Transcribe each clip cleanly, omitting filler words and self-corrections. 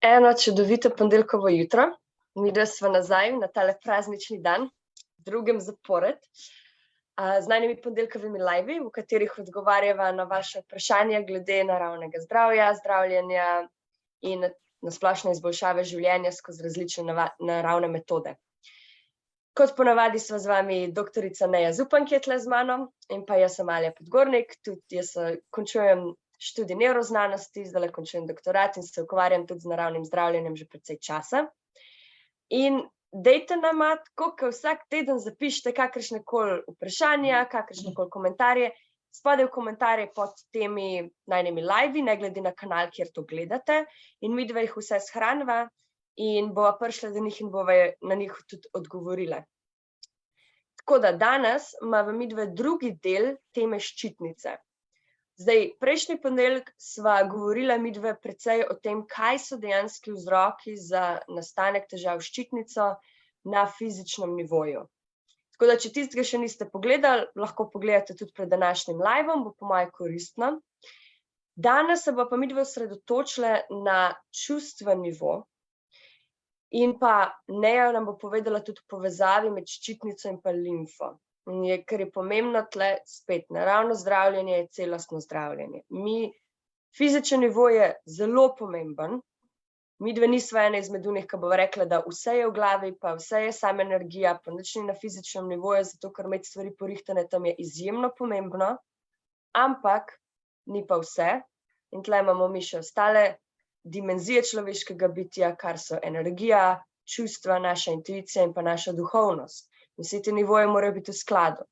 Eno čudovito ponedeljkovo jutro, midva sva nazaj na tale praznični dan, drugem zapored, z najnimi ponedeljkovimi live, v katerih odgovarjava na vaše vprašanja glede naravnega zdravja, zdravljenja in na splošno izboljšave življenja skozi različne naravne metode. Kot ponavadi sva z vami doktorica Neja Zupan, ki je tle z mano, in pa jaz sem Alja Podgornik, tudi jaz končujem študij nevroznanosti, zdajle končujem doktorat in se ukvarjam tudi z naravnim zdravljenjem že precej časa. In dajte nama tako, ko vsak teden zapišite kakršnekoli vprašanja, kakršnekoli komentarje, spodaj v komentarje pod temi najnimi live, ne glede na kanal, kjer to gledate, in midva jih vse shranva in bova prišla do njih in bova na njih tudi odgovorile. Tako da danes imava midva drugi del teme ščitnice. Zdaj, prejšnji ponedeljek sva govorila midve precej o tem, kaj so dejanski vzroki za nastanek težav s ščitnico na fizičnem nivoju. Tako da, če tistega še niste pogledali, lahko pogledate tudi pred današnjim liveom, bo po moje koristno. Danes se bo pa midve osredotočile na čustven nivo in pa Neja nam bo povedala tudi o povezavi med ščitnico in pa limfo. Ker je pomembno tle spet, naravno zdravljenje je celostno zdravljenje. Fizičen nivo je zelo pomemben, midve nisva ena izmed unih, ki bova rekla, da vse je v glavi, pa vse je sama energija, pa nič ni na fizičnem nivoju, zato ker imeti stvari porihtane tam je izjemno pomembno, ampak ni pa vse. In tle imamo mi še ostale dimenzije človeškega bitja, kar so energija, čustva, naša intuicija in pa naša duhovnost. Vsi ti nivoji morajo biti v skladu.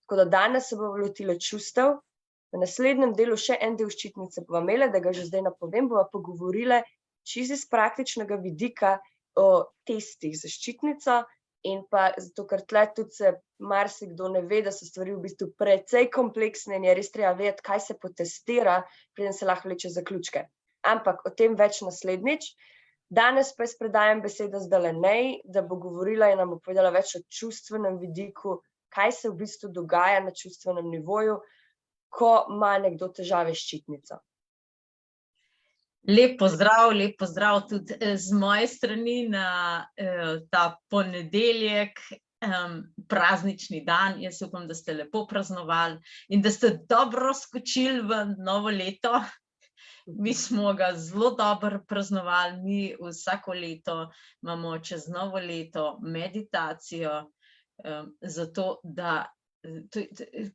Tako da danes se bomo lotile čustev, v naslednjem delu še en del ščitnice bova imela, da ga že zdaj napovem, bova pogovorile čisto iz praktičnega vidika o testih za ščitnico in pa zato, ker tle tudi se marsikdo ne ve, da so stvari v bistvu precej kompleksne in je res treba vedeti, kaj se potestira, preden se lahko vleče zaključke. Ampak o tem več naslednjič. Danes pa jaz predajam besedo zdajle Neji, da bo govorila in nam bo povedala več o čustvenem vidiku, kaj se v bistvu dogaja na čustvenem nivoju, ko ima nekdo težave s ščitnico. Lep pozdrav tudi z moje strani na ta ponedeljek, praznični dan. Jaz upam, da ste lepo praznovali in da ste dobro skočili v novo leto. Mi smo ga zelo dobro praznovali, mi vsako leto imamo čez novo leto meditacijo, zato da,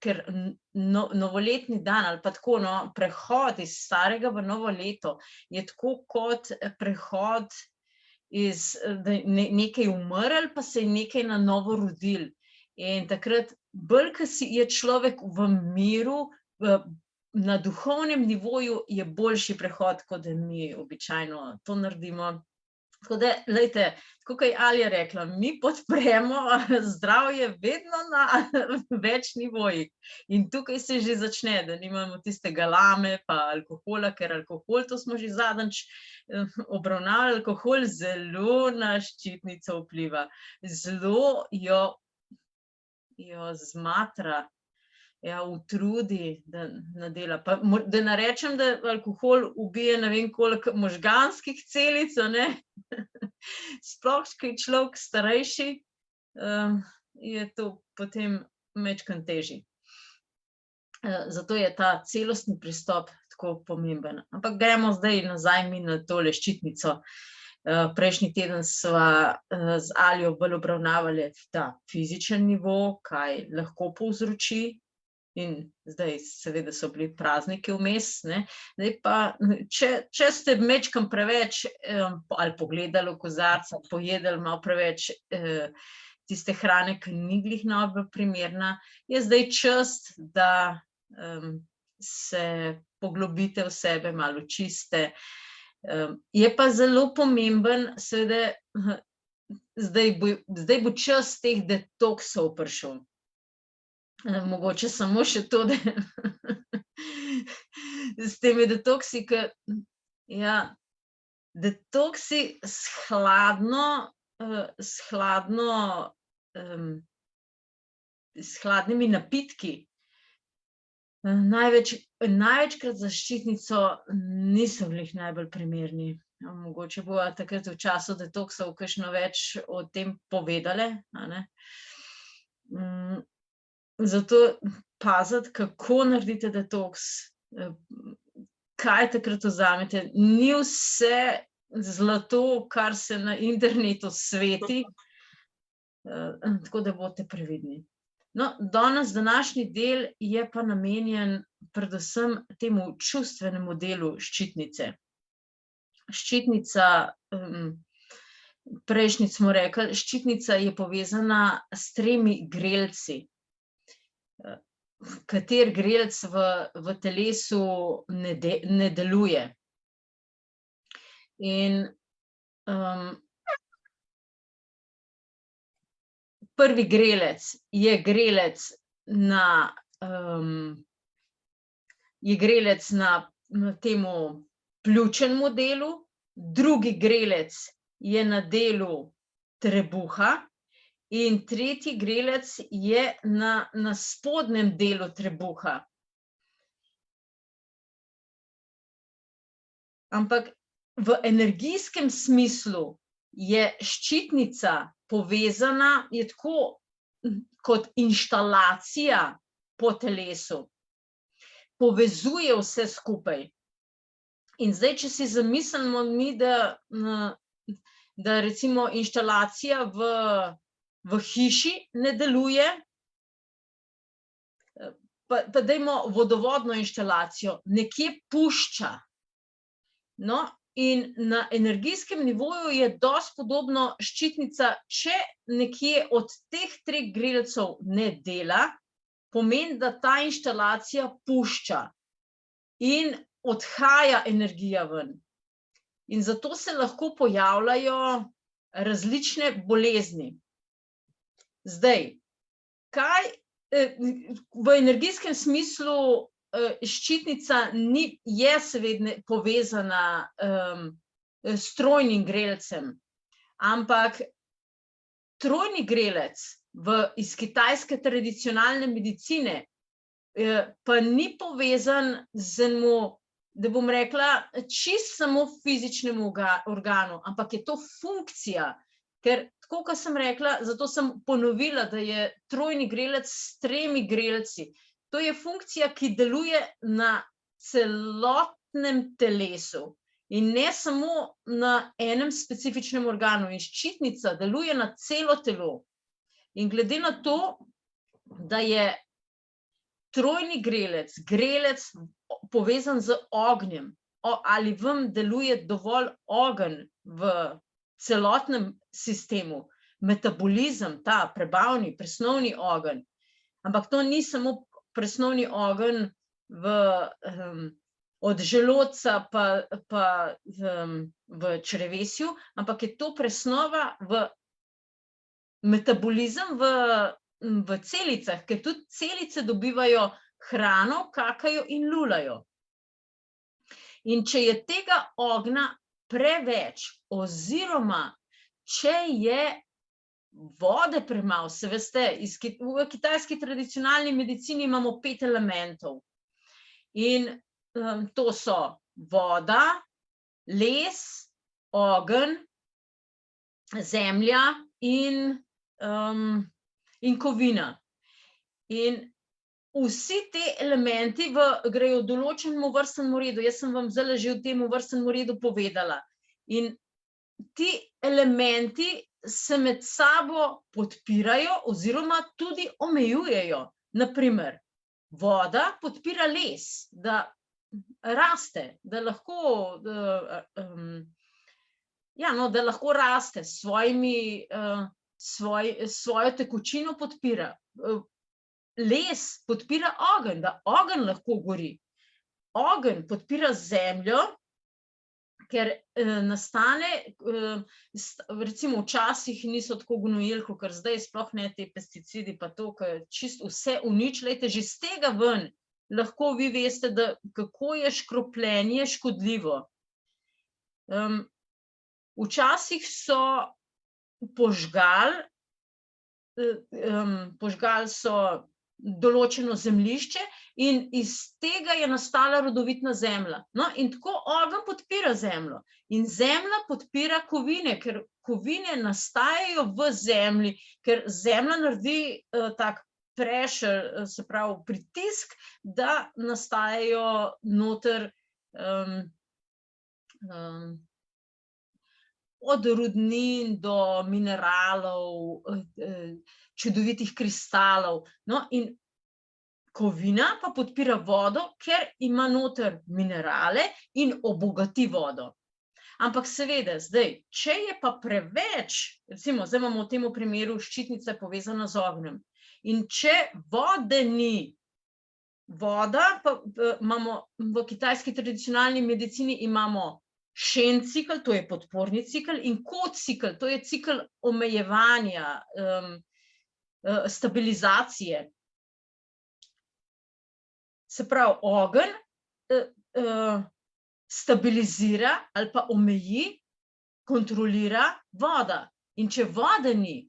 ker novoletni dan ali pa tako, prehod iz starega v novo leto je tako kot prehod iz, da je nekaj umrlo, pa se je nekaj na novo rodilo. In takrat bolj, ko je človek v miru, na duhovnem nivoju je boljši prehod, kot da mi običajno to naredimo. Tako da, glejte, tako kot je Alja rekla, mi podpremo zdravje vedno na več nivojih. In tukaj se že začne, da nimamo tiste galame pa alkohola, ker alkohol, to smo že zadnjič obravnavali, alkohol zelo na ščitnico vpliva. Zelo jo zmatra. Ja, utrudi, da nadela. Pa da ne rečem, da alkohol ubije ne vem koliko možganskih celic, ne? Sploh, ko je človek starejši, je to potem majčkeno težje. Zato je ta celostni pristop tako pomemben. Ampak gremo zdaj nazaj mi na tole ščitnico. Prejšnji teden sva z Aljo bolj obravnavali ta fizičen nivo, kaj lahko povzroči. In zdaj seveda so bili prazniki vmes, ne. Zdaj pa, če ste majčkeno preveč ali pogledali v kozarec, ali pojedli malo preveč tiste hrane, ki ni glih najbolj primerna, je zdaj čas, da se poglobite v sebe, malo čiste. Je pa zelo pomemben, seveda, zdaj bo čas teh detoksov prišel. Mogoče samo še to, da s temi detoksi, ja, detoksi s hladnimi napitki največkrat za ščitnico niso glih najbolj primerni. mogoče bo takrat v času detoksov kakšno več o tem povedale, a ne. Zato paziti, kako naredite detoks, kaj takrat vzamete. Ni vse zlato, kar se na internetu sveti, tako da boste previdni. No, danes današnji del je pa namenjen predvsem temu čustvenemu delu ščitnice. Ščitnica, prejšnjič smo rekli, ščitnica je povezana s 3 grelci. Kateri grelc v telesu ne deluje. In prvi grelec je grelec na temu pljučnemu delu, drugi grelec je na delu trebuha in tretji grelec je na spodnjem delu trebuha. Ampak v energijskem smislu je ščitnica povezana, je tako kot inštalacija po telesu. Povezuje vse skupaj. In zdaj, če si zamislimo mi, da recimo inštalacija v hiši ne deluje, pa dajmo vodovodno inštalacijo, nekje pušča. No, in na energijskem nivoju je dosti podobno ščitnica, če nekje od teh 3 grelcev ne dela, pomeni, da ta inštalacija pušča in odhaja energija ven. In zato se lahko pojavljajo različne bolezni. Zdaj, kaj v energijskem smislu ščitnica je seveda povezana s trojnim grelcem, ampak trojni grelec iz kitajske tradicionalne medicine pa ni povezan z enemu, da bom rekla, čisto samo fizičnemu organu, ampak je to funkcija, ker tako, kot sem rekla, zato sem ponovila, da je trojni grelec s 3 grelci. To je funkcija, ki deluje na celotnem telesu in ne samo na enem specifičnem organu. In ščitnica deluje na celo telo. In glede na to, da je trojni grelec, grelec povezan z ognjem, ali vam deluje dovolj ogenj v celotnem sistemu, metabolizem, ta prebavni, presnovni ogenj, ampak to ni samo presnovni ogenj od želodca pa v črevesju, ampak je to presnova v metabolizem v celicah, ker tudi celice dobivajo hrano, kakajo in lulajo. In če je tega ognja preveč oziroma če je vode premalo, se veste, v kitajski tradicionalni medicini imamo 5 elementov. In to so voda, les, ogenj, zemlja in kovina. In vsi te elementi grejo v določenemu vrstnemu redu. Jaz sem vam zdaj že v tem vrstnem redu povedala. In ti elementi se med sabo podpirajo oziroma tudi omejujejo. Naprimer, voda podpira les, da raste, da lahko raste s svojo tekočino podpira. Les podpira ogenj, da ogenj lahko gori. Ogenj podpira zemljo, ker nastane, recimo včasih niso tako gnojili, kakor zdaj, sploh ne te pesticidi pa to, ker čisto vse uničljate, že z tega ven lahko vi veste, kako je škropljenje škodljivo. Včasih so požgali so določeno zemljišče in iz tega je nastala rodovitna zemlja. No, in tako ogenj podpira zemljo in zemlja podpira kovine, ker kovine nastajajo v zemlji, ker zemlja naredi tak pressure, se pravi pritisk, da nastajajo noter od rudnin do mineralov, čudovitih kristalov. No, in kovina pa podpira vodo, ker ima noter minerale in obogati vodo. Ampak seveda, zdaj, če je pa preveč, recimo, zdaj imamo v tem primeru ščitnica povezana z ognjem, in če vode ni, voda, pa imamo v kitajski tradicionalni medicini imamo Shen cikel, to je podporni cikel, in Ko cikel, to je cikel omejevanja, stabilizacije. Se pravi, ogenj stabilizira ali pa omeji, kontrolira voda. In če vode ni,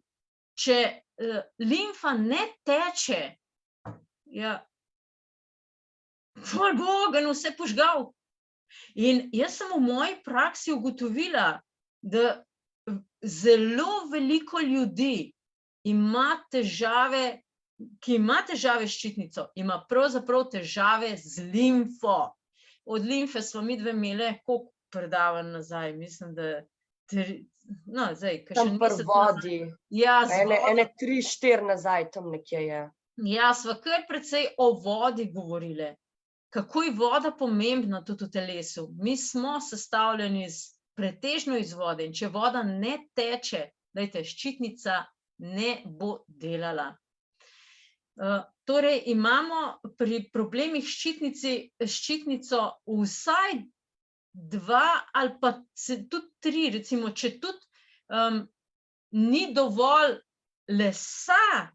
če limfa ne teče, ja, pol bo ogenj vse požgal. In jaz sem v moji praksi ugotovila, da zelo veliko ljudi ima težave, ki ima težave s ščitnico, ima pravzaprav težave z limfo. Od limfe smo midve imele koliko predavanj nazaj, mislim, da no, zdaj, ko še Tam pri vodi. Ja, Ene 3-4 nazaj, tam nekje je. Ja, sva kar precej o vodi govorile. Kako je voda pomembna tudi v telesu. Mi smo sestavljeni pretežno iz vode in če voda ne teče, dajte, ščitnica ne bo delala. Torej, imamo pri problemih ščitnico vsaj 2 ali pa tudi 3, recimo, če tudi ni dovolj lesa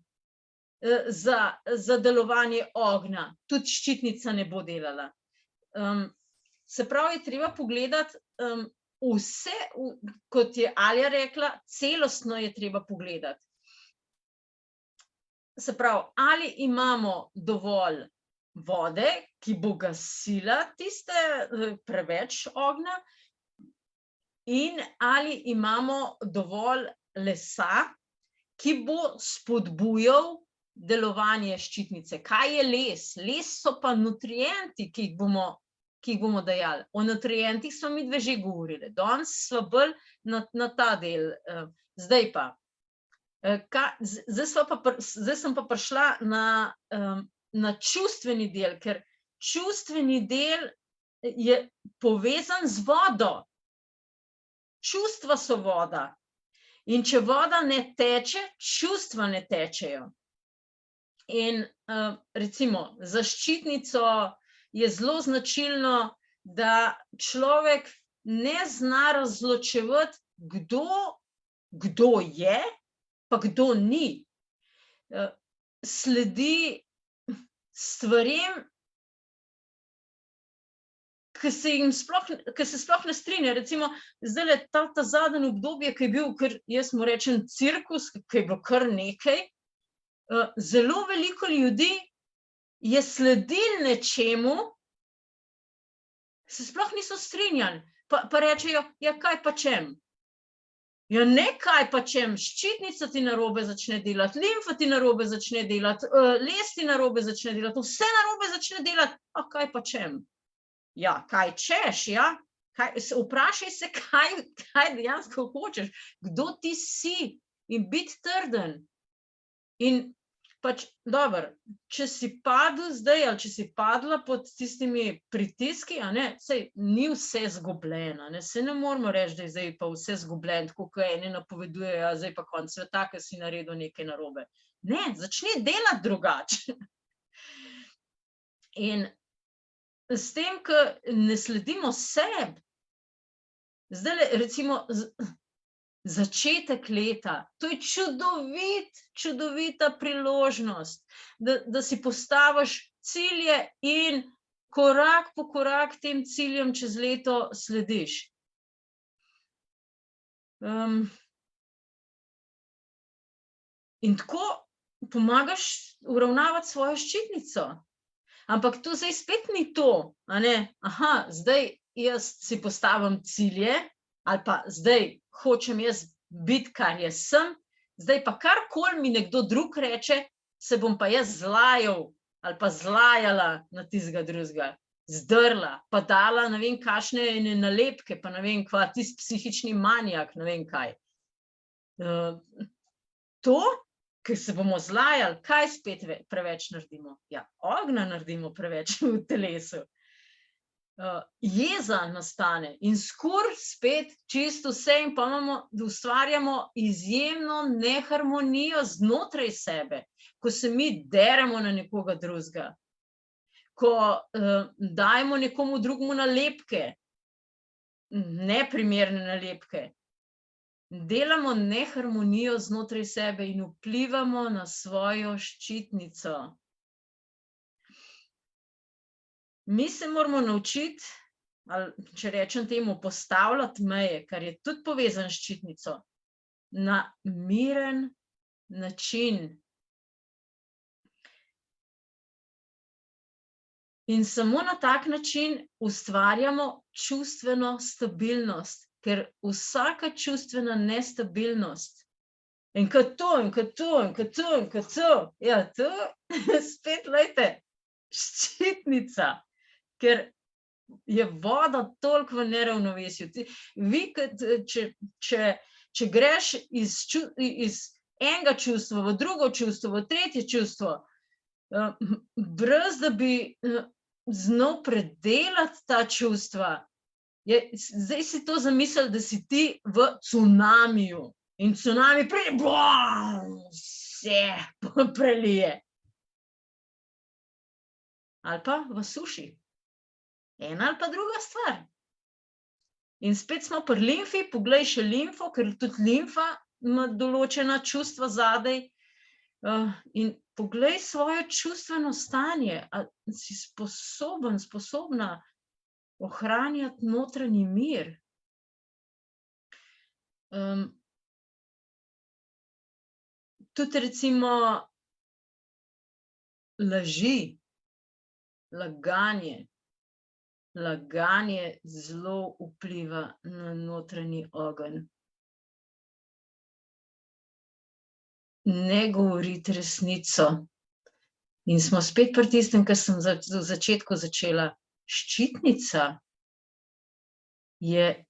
za delovanje ognja, tudi ščitnica ne bo delala. Se pravi, je treba pogledati vse, kot je Alja rekla, celostno je treba pogledati. Se pravi, ali imamo dovolj vode, ki bo gasila tiste preveč ognja, in ali imamo dovolj lesa, ki bo spodbujal delovanje ščitnice. Kaj je les? Les so pa nutrienti, ki jih bomo dajali. O nutrientih smo midve že govorili. Danes sva bolj na ta del. Zdaj pa, zdaj sem pa prišla na čustveni del, ker čustveni del je povezan z vodo. Čustva so voda. In če voda ne teče, čustva ne tečejo. In recimo, za ščitnico je zelo značilno, da človek ne zna razločevati, kdo je, pa kdo ni. Sledi stvarem, ki se sploh ne strinja. Recimo, zdajle ta zadnje obdobje, ki je bil, ker jaz mu rečem cirkus, ki je bilo kar nekaj, zelo veliko ljudi je sledilo nečemu, se sploh niso strinjali, pa rečejo, ja, kaj pa čem? Ja, ne kaj pa čem, ščitnica ti narobe začne delati, limfa ti narobe začne delati, les ti narobe začne delati, vse narobe začne delati, a kaj pa čem? Ja, kaj češ, ja? Vprašaj se, kaj dejansko hočeš, kdo ti si, in biti trden. In pač, dobro, če si padel zdaj, ali če si padla pod tistimi pritiski, saj ni vse zgubljeno, saj ne moramo reči, da je zdaj pa vse zgubljeno, tako kot eni napovedujejo, zdaj pa konec sveta, ker si naredil nekaj narobe. Ne, začni delati drugače. In s tem, ko ne sledimo sebi, zdaj recimo začetek leta, to je čudovita priložnost, da si postaviš cilje in korak po korak tem ciljem čez leto slediš. In tako pomagaš uravnavati svojo ščitnico. Ampak to zdaj spet ni to, a ne? Aha, zdaj jaz si postavim cilje, ali pa zdaj hočem jaz biti, kar jaz sem, zdaj pa karkoli mi nekdo drug reče, se bom pa jaz zlajal ali pa zlajala na tistega drugega, zdrla, pa dala ne vem kakšne nalepke, pa ne vem kva, tisti psihični manijak, ne vem kaj. To, ker se bomo zlajali, kaj spet preveč naredimo? Ja, ognja naredimo preveč v telesu. Jeza nastane in skur spet čisto vse in pa ustvarjamo izjemno neharmonijo znotraj sebe, ko se mi deremo na nekoga drugega, ko dajemo nekomu drugemu nalepke, neprimerne nalepke, delamo neharmonijo znotraj sebe in vplivamo na svojo ščitnico. Mi se moramo naučiti, ali če rečem temu, postavljati meje, kar je tudi povezano s ščitnico, na miren način. In samo na tak način ustvarjamo čustveno stabilnost, ker vsaka čustvena nestabilnost, in kot to, ja, to spet, lejte, ščitnica, ker je voda toliko v neravnovesju. Vi, če greš iz enega čustva v drugo čustvo, v tretje čustvo, brez da bi znal predelati ta čustva, zdaj si to zamislil, da si ti v cunamiju in cunami pride, vse prelije. Ali pa v suši. Ena ali pa druga stvar. In spet smo pri limfi, poglej še limfo, ker tudi limfa ima določena čustva zadaj. In poglej svoje čustveno stanje, ali si sposobna ohranjati notranji mir. Tudi recimo laži, laganje zelo vpliva na notranji ogenj. Ne govoriti resnico. In smo spet pri tistem, kar sem v začetku začela. Ščitnica je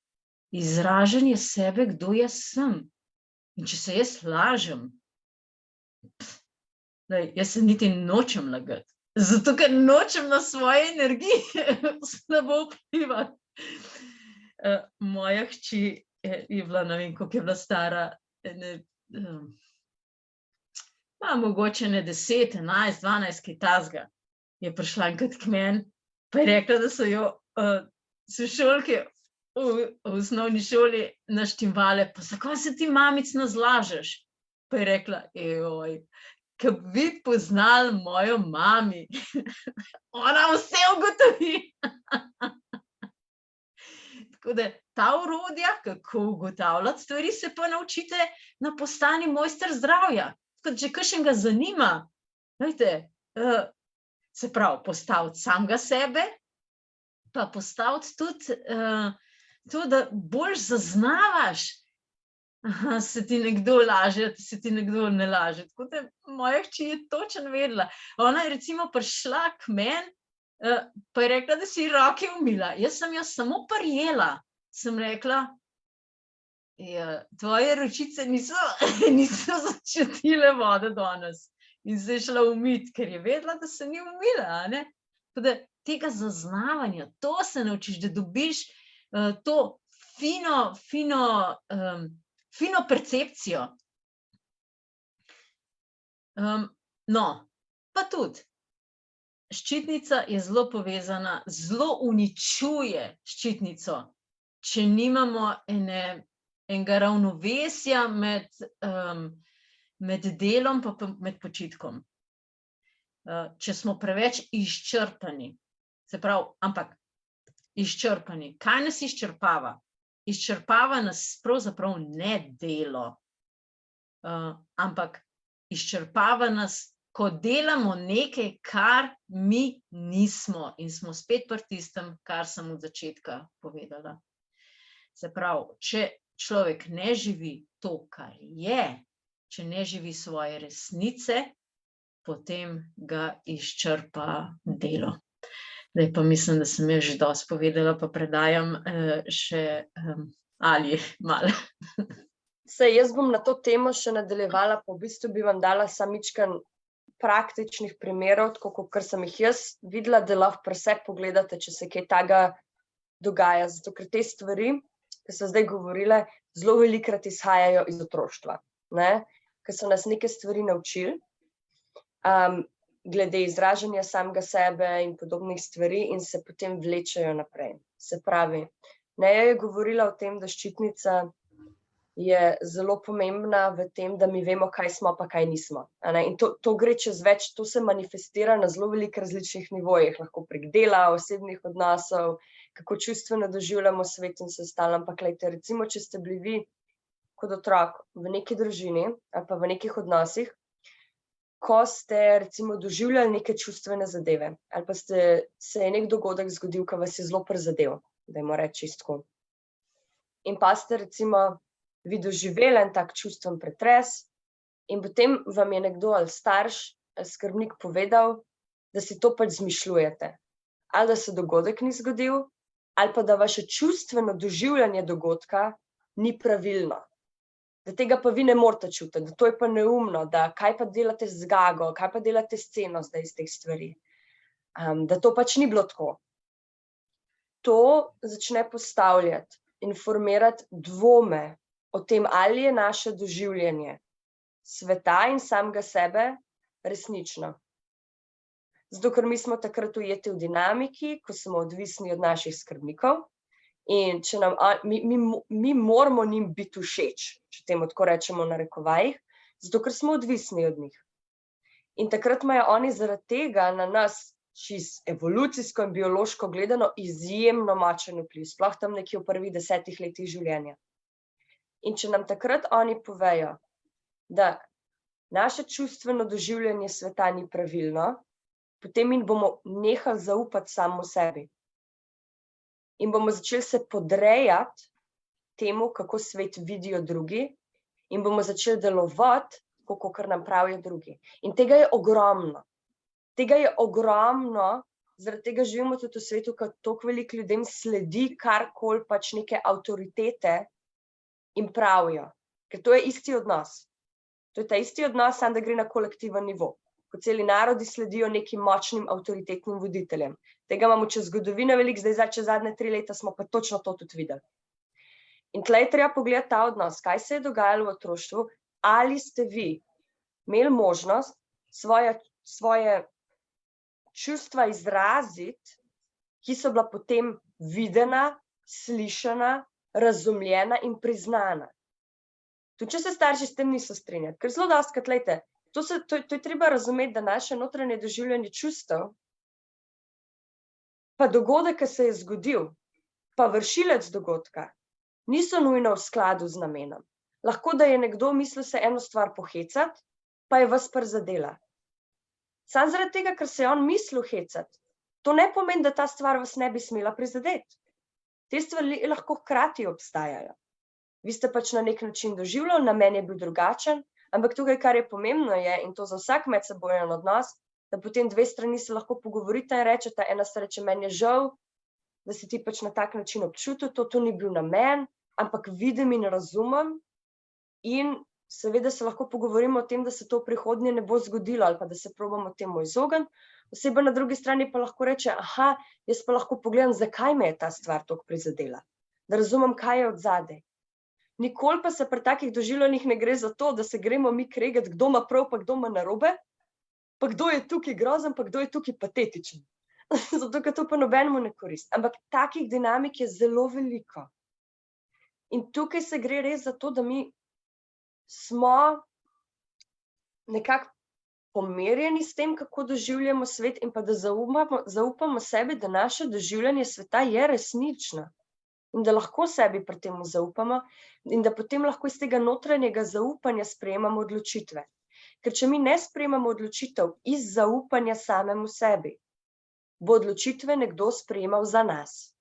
izražanje sebe, kdo jaz sem. In če se jaz lažem, jaz se niti nočem lagati. Zato, ker nočem na svoje energije slabo vplivati. Moja hči je bila, ne vem, koliko je bila stara, mogoče ne 10, 11, 12, kaj takega. Je prišla enkrat k meni, pa je rekla, da so jo sošolke v osnovni šoli naštimvale, pa zakaj se ti mamic nazlažeš? Pa je rekla, ko bi poznali mojo mami, ona vse ugotovi. Tako da ta orodja, kako ugotavljati stvari, se pa naučite na Postani mojster zdravja. Če kakšnega zanima, se pravi, postaviti samega sebe, pa postaviti tudi to, da bolj zaznavaš, se ti nekdo laže, se ti nekdo ne laže. Tako da moja hči je točno vedela. Ona je recimo prišla k meni, pa je rekla, da si roke umila. Jaz sem jo samo prijela. Sem rekla, tvoje ročice niso začutile vode danes. In se je šla umiti, ker je vedela, da se ni umila. Tako da tega zaznavanja, to se naučiš, da dobiš to fino percepcijo. No, pa tudi, ščitnica je zelo povezana, zelo uničuje ščitnico, če nimamo enega ravnovesja med delom pa med počitkom. Če smo preveč izčrpani, se pravi, ampak izčrpani. Kaj nas izčrpava? Izčrpava nas pravzaprav ne delo, ampak izčrpava nas ko delamo nekaj, kar mi nismo in smo spet pri tistem, kar sem od začetka povedala. Se pravi, če človek ne živi to, kar je, če ne živi svoje resnice, potem ga izčrpa delo. Zdaj pa mislim, da sem jaz že dosti povedala, pa predajam še Alji malo. Saj jaz bom na to temo še nadaljevala, pa v bistvu bi vam dala samičkan praktičnih primerov, tako kot sem jih jaz videla, da lahko pri sebi pogledate, če se kaj takega dogaja. Zato, ker te stvari, ki so zdaj govorile, zelo velikokrat izhajajo iz otroštva, ne? Ker so nas neke stvari naučili, glede izražanja samega sebe in podobnih stvari in se potem vlečejo naprej. Se pravi, Neja je govorila o tem, da ščitnica je zelo pomembna v tem, da mi vemo, kaj smo pa kaj nismo. In to gre čez več, to se manifestira na zelo veliko različnih nivojih, lahko prek dela, osebnih odnosov, kako čustveno doživljamo svet in se ostalo. Ampak glejte, recimo, če ste bili vi kot otrok v neki družini ali pa v nekih odnosih, ko ste recimo doživljali neke čustvene zadeve ali pa se je nek dogodek zgodil, ki vas je zelo prizadel, dajmo reči čisto. In pa ste recimo vi doživeli en tak čustven pretres in potem vam je nekdo ali starš ali skrbnik povedal, da si to pač izmišljujete. Ali da se dogodek ni zgodil, ali pa da vaše čustveno doživljanje dogodka ni pravilno. Da tega pa vi ne morete čutiti, da to je pa neumno, da kaj pa delate z zgago, kaj pa delate sceno zdaj iz teh stvari. Da to pač ni bilo tako. To začne postavljati in formirati dvome o tem, ali je naše doživljanje sveta in samega sebe resnično. Zato, ker mi smo takrat ujeti v dinamiki, ko smo odvisni od naših skrbnikov in če nam, mi moramo njim biti všeč, če temu tako rečemo v narekovajih, zato, ker smo odvisni od njih. In takrat imajo oni zaradi tega na nas čisto evolucijsko in biološko gledano izjemno močen vpliv, sploh tam nekje v prvih 10 letih življenja. In če nam takrat oni povejo, da naše čustveno doživljanje sveta ni pravilno, potem mi bomo nehali zaupati samo sebi. In bomo začeli se podrejati temu, kako svet vidijo drugi, in bomo začeli delovati, kakor nam pravijo drugi. In tega je ogromno. Tega je ogromno, zaradi tega živimo tudi v svetu, ker toliko veliko ljudem sledi karkoli pač neke avtoritete in pravijo. Ker to je isti odnos. To je ta isti odnos, samo da gre na kolektiven nivo. Ko celi narodi sledijo nekim močnim avtoritetnim voditeljem. Tega imamo čez zgodovino veliko, zdaj čez zadnje 3 leta smo pa točno to tudi videli. In tlej treba pogledati ta odnos, kaj se je dogajalo v otroštvu, ali ste vi imeli možnost svoje čustva izraziti, ki so bila potem videna, slišana, razumljena in priznana. Tudi če se starši s tem niso strinjali, ker zelo dostikrat, glejte, to je treba razumeti, da naše notranje doživljanje čustev, pa dogodek, ki se je zgodil, pa vršilec dogodka, niso nujno v skladu z namenom. Lahko, da je nekdo mislil se eno stvar pohecati, pa je vas prizadela. Samo zaradi tega, ker se je on mislil hecati, to ne pomeni, da ta stvar vas ne bi smela prizadeti. Te stvari lahko hkrati obstajajo. Vi ste pač na nek način doživljali, namen je bil drugačen, ampak tukaj, kar je pomembno je, in to za vsak medsebojen odnos, da potem dve strani se lahko pogovorita in rečeta, ena se reče, meni je žal, da si ti pač na tak način občutil, to ni bil namen, ampak vidim in razumem in seveda se lahko pogovorimo o tem, da se to v prihodnje ne bo zgodilo ali pa da se probamo temu izogniti. Oseba na drugi strani pa lahko reče, aha, jaz pa lahko pogledam, zakaj me je ta stvar toliko prizadela, da razumem, kaj je odzadaj. Nikoli pa se pri takih doživljanjih ne gre za to, da se gremo mi kregati, kdo ima prav, pa kdo ima narobe, pa kdo je tukaj grozen, pa kdo je tukaj patetičen. Zato, ker to pa nobenemu ne koristi. Ampak takih dinamik je zelo veliko. In tukaj se gre res za to, da mi smo nekako pomirjeni s tem, kako doživljamo svet in pa da zaupamo sebi, da naše doživljanje sveta je resnično in da lahko sebi pri tem zaupamo in da potem lahko iz tega notranjega zaupanja sprejemamo odločitve. Ker če mi ne sprejemamo odločitev iz zaupanja samemu sebi, bo odločitve nekdo sprejemal za nas.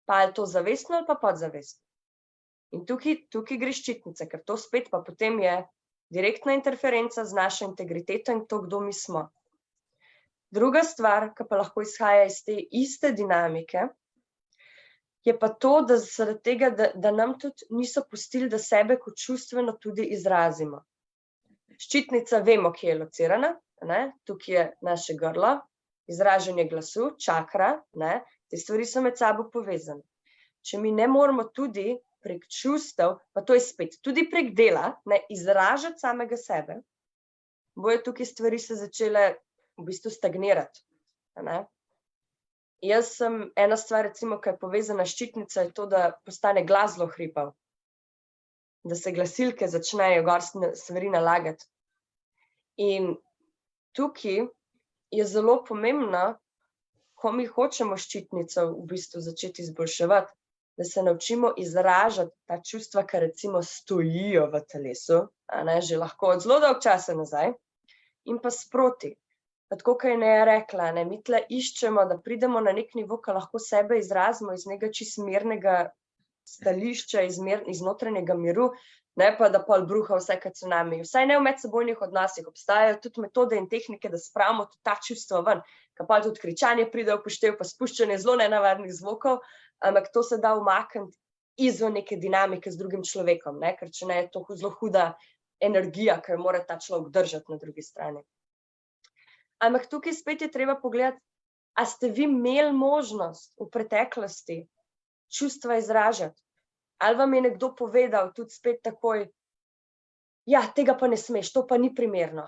Pa ali to zavestno ali pa podzavestno. In tukaj gre ščitnica, ker to spet pa potem je direktna interferenca z našo integriteto in to, kdo mi smo. Druga stvar, ki pa lahko izhaja iz te iste dinamike, je pa to, da zaradi tega, da nam tudi niso pustili, da sebe kot čustveno tudi izrazimo. Ščitnica vemo, kje je locirana, ne? Tukaj je naše grlo, izražanje glasu, čakra, ne? Te stvari so med sabo povezane. Če mi ne moramo tudi prek čustev, pa to je spet, tudi prek dela, ne, izražati samega sebe, bojo tukaj stvari se začele v bistvu stagnirati. Ne? Jaz sem, ena stvar, recimo, ki je povezana s ščitnico, je to, da postane glas zelo hripav. Da se glasilke začnejo gor stvari nalagati. In tukaj je zelo pomembno, ko mi hočemo ščitnico v bistvu začeti izboljševati, da se naučimo izražati ta čustva, ki recimo stojijo v telesu, ne, že lahko od zelo dolg časa nazaj, in pa sproti. Pa tako, kaj ne je rekla, ne, mi tle iščemo, da pridemo na nek nivo, ki lahko sebe izrazimo iz nekega čisto mirnega stališča, iz notranjega miru, ne pa da pol bruha vse kot tsunami. Vsaj ne v medsebojnih odnosih, obstajajo tudi metode in tehnike, da spravimo tudi ta čustva ven, ka pa tudi kričanje pride v poštev, pa spuščanje zelo nenavadnih zvokov, ampak to se da umakniti izven neke dinamike z drugim človekom, ne? Ker če ne je to zelo huda energija, ker mora ta človek držati na drugi strani. Ampak tukaj spet je treba pogledati, a ste vi imeli možnost v preteklosti čustva izražati? Ali vam je nekdo povedal tudi spet takoj, ja, tega pa ne smeš, to pa ni primerno.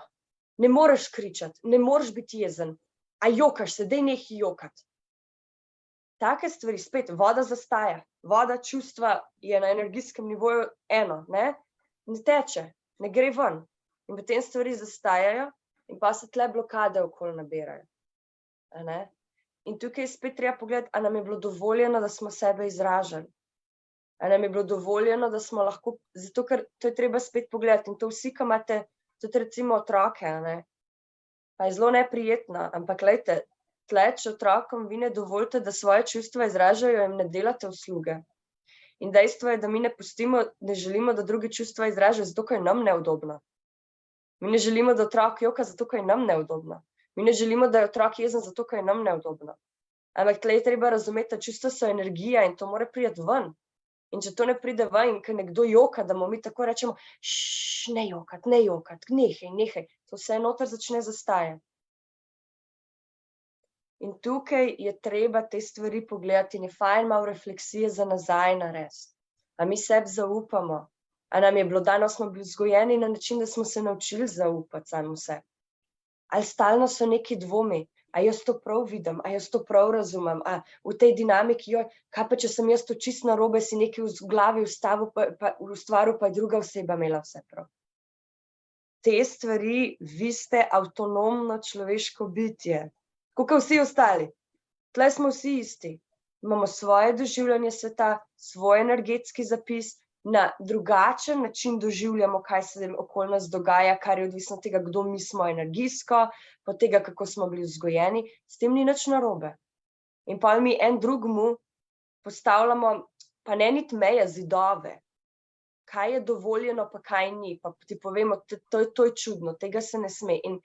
Ne moreš kričati, ne moreš biti jezen. A jokaš se, daj nehaj jokati. Take stvari, spet, voda zastaja. Voda čustva je na energijskem nivoju eno, ne? Ne teče, ne gre ven. In potem stvari zastajajo in pa se tle blokade okoli nabirajo. Ne? In tukaj je spet treba pogledati, a nam je bilo dovoljeno, da smo sebe izražali. A nam je bilo dovoljeno, da smo lahko, zato ker to je treba spet pogledati in to vsi, ki imate tudi recimo otroke, ne? Pa je zelo neprijetno, ampak glejte, tle, če otrokom vi ne dovolite, da svoje čustva izražajo, jim ne delate usluge. In dejstvo je, da mi ne pustimo, ne želimo, da drugi čustva izražajo, zato ker je nam neudobno. Mi ne želimo, da otrok joka, zato ker je nam neudobno. Mi ne želimo, da je otrok jezen, zato ker je nam neudobno. Ampak tle je treba razumeti, da čustva so energija in to mora priti ven. In če to ne pride ven, in ker nekdo joka, da mu mi tako rečemo, ne jokat, nehaj. To vse noter začne zastajati. In tukaj je treba te stvari pogledati in je fajn malo refleksije za nazaj narediti. A mi sebi zaupamo? A nam je bilo dano, smo bili vzgojeni na način, da smo se naučili zaupati sami sebi? Ali stalno so neki dvomi? A jaz to prav vidim? A jaz to prav razumem? A v tej dinamiki, kaj pa če sem jaz to čisto narobe, si nekaj v glavi ustvaril, pa je druga oseba imela vse prav? Te stvari, vi ste avtonomno človeško bitje. Kakor vsi ostali. Tle smo vsi isti. Imamo svoje doživljanje sveta, svoj energetski zapis, na drugačen način doživljamo, kaj se okoli nas dogaja, kar je odvisno od tega, kdo mi smo energijsko, od tega, kako smo bili vzgojeni, s tem ni nič narobe. In pa mi en drugemu postavljamo, pa ne niti meje, zidove. Kaj je dovoljeno, pa kaj ni, pa ti povemo, to je čudno, tega se ne sme. In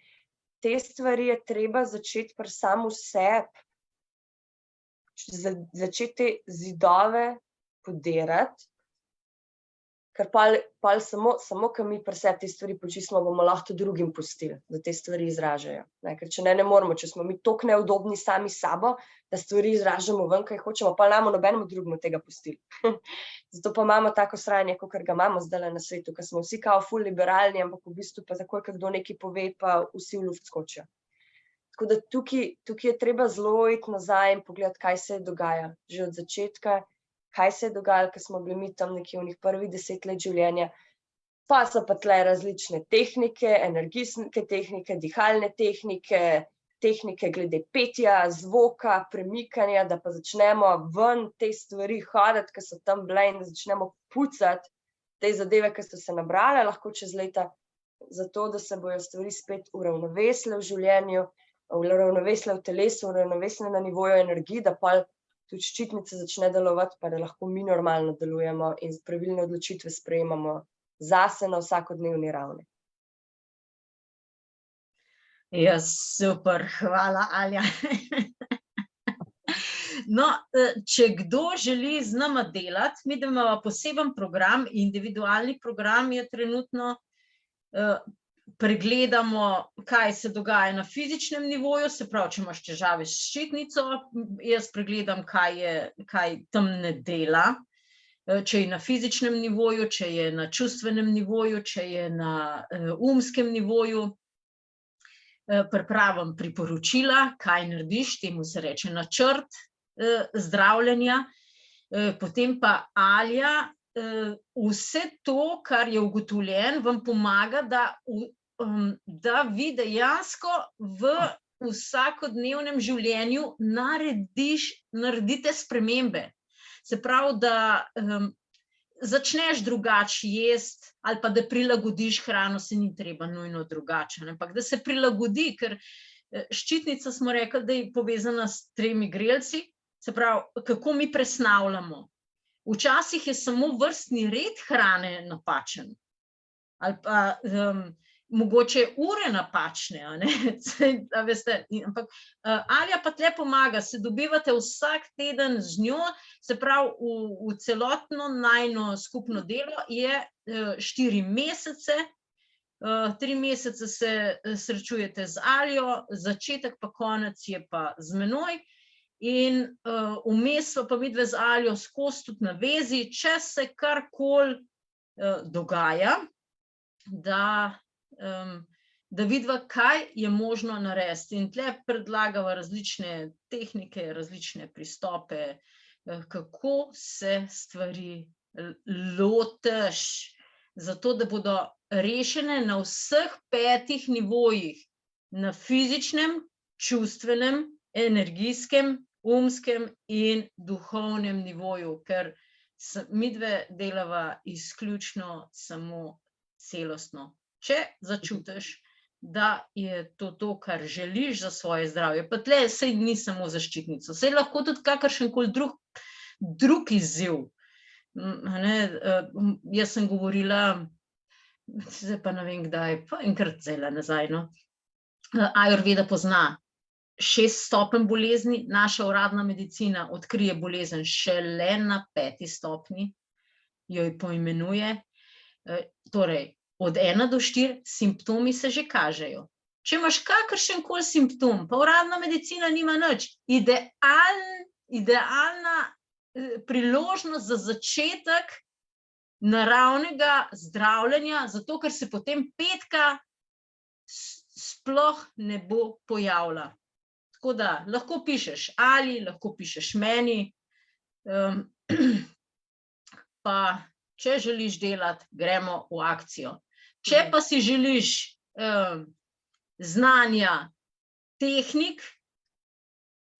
te stvari je treba začeti pri samu sebi, začeti te zidove podirati, ker pa samo, ker mi pri sebi te stvari počistimo, bomo lahko drugim pustili, da te stvari izražajo. Ne? Ker če ne moramo, če smo mi toliko neudobni sami sabo, da stvari izražamo ven, kaj hočemo, pa namo nobenemu drugemu tega pustili. Zato pa imamo tako sranje, kakor ga imamo zdaj na svetu, ker smo vsi kao ful liberalni, ampak v bistvu pa takoj, ko kdo nekaj pove, pa vsi v luft skočijo. Tako da tukaj je treba zelo iti nazaj in pogledati, kaj se je dogajalo. Že od začetka, kaj se je dogajalo, ko smo bili mi tam nekje v njih prvih 10 let življenja, pa so pa tle različne tehnike, energijske tehnike, dihalne tehnike, tehnike glede petja, zvoka, premikanja, da pa začnemo ven te stvari hoditi, ki so tam bile in da začnemo pucati te zadeve, ki so se nabrale, lahko čez leta, zato da se bojo stvari spet uravnovesile v življenju, uravnovesile v telesu, uravnovesile na nivoju energij, da pa tudi ščitnica začne delovati, pa da lahko mi normalno delujemo in pravilne odločitve sprejemamo zase na vsakodnevni ravni. Ja, super, hvala, Alja. No, če kdo želi z nama delati, mi imamo poseben program, individualni program je trenutno, pregledamo, kaj se dogaja na fizičnem nivoju, se pravi, če imaš težave s ščitnico, jaz pregledam, kaj tam ne dela, če je na fizičnem nivoju, če je na čustvenem nivoju, če je na umskem nivoju. Pripravim priporočila, kaj narediš, temu se reče načrt zdravljenja, potem pa Alja vse to, kar je ugotovljeno, vam pomaga, da vi dejansko v vsakodnevnem življenju naredite spremembe. Se pravi, da začneš drugače jesti ali pa da prilagodiš hrano, se ni treba nujno drugače, ampak da se prilagodi, ker ščitnica smo rekli, da je povezana s 3 grelci, se pravi, kako mi presnavljamo. Včasih je samo vrstni red hrane napačen ali pa mogoče ure napačne, a ne, a veste, ampak Alja pa tle pomaga, se dobivate vsak teden z njo, se pravi, v celotno najino skupno delo je 4 mesece, 3 mesece se srečujete z Aljo, začetek pa konec je pa z menoj in vmes pa midve z Aljo skozi tudi na vezi, če se karkoli dogaja, da vidiva, kaj je možno narediti. In tle predlagava različne tehnike, različne pristope, kako se stvari lotiš, zato da bodo rešene na vseh 5 nivojih, na fizičnem, čustvenem, energijskem, umskem in duhovnem nivoju, ker midve delava izključno samo celostno. Če začutiš, da je to, kar želiš za svoje zdravje, pa tle saj ni samo za ščitnico, saj lahko tudi kakršenkoli drug izziv. Jaz sem govorila, zdaj pa ne vem kdaj, pa enkrat zdajle nazaj, no. Ajurveda pozna 6 stopenj bolezni, naša uradna medicina odkrije bolezen šele na 5. stopnji, jo poimenuje, torej, od 1 do 4 simptomi se že kažejo. Če imaš kakršenkoli simptom, pa uradna medicina nima nič, idealna priložnost za začetek naravnega zdravljenja, zato ker se potem petka sploh ne bo pojavila. Tako da lahko pišeš Ali, lahko pišeš meni, pa če želiš delati, gremo v akcijo. Če pa si želiš znanja tehnik,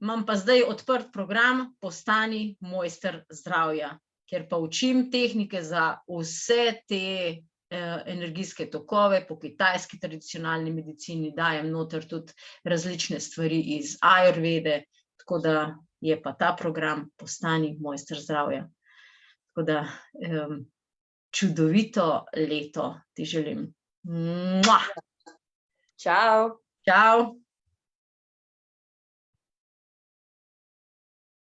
imam pa zdaj odprt program Postani mojster zdravja, kjer pa učim tehnike za vse te energijske tokove, po kitajski tradicionalni medicini dajem noter tudi različne stvari iz ajurvede, tako da je pa ta program Postani mojster zdravja. Tako da čudovito leto ti želim. Čau. Čau.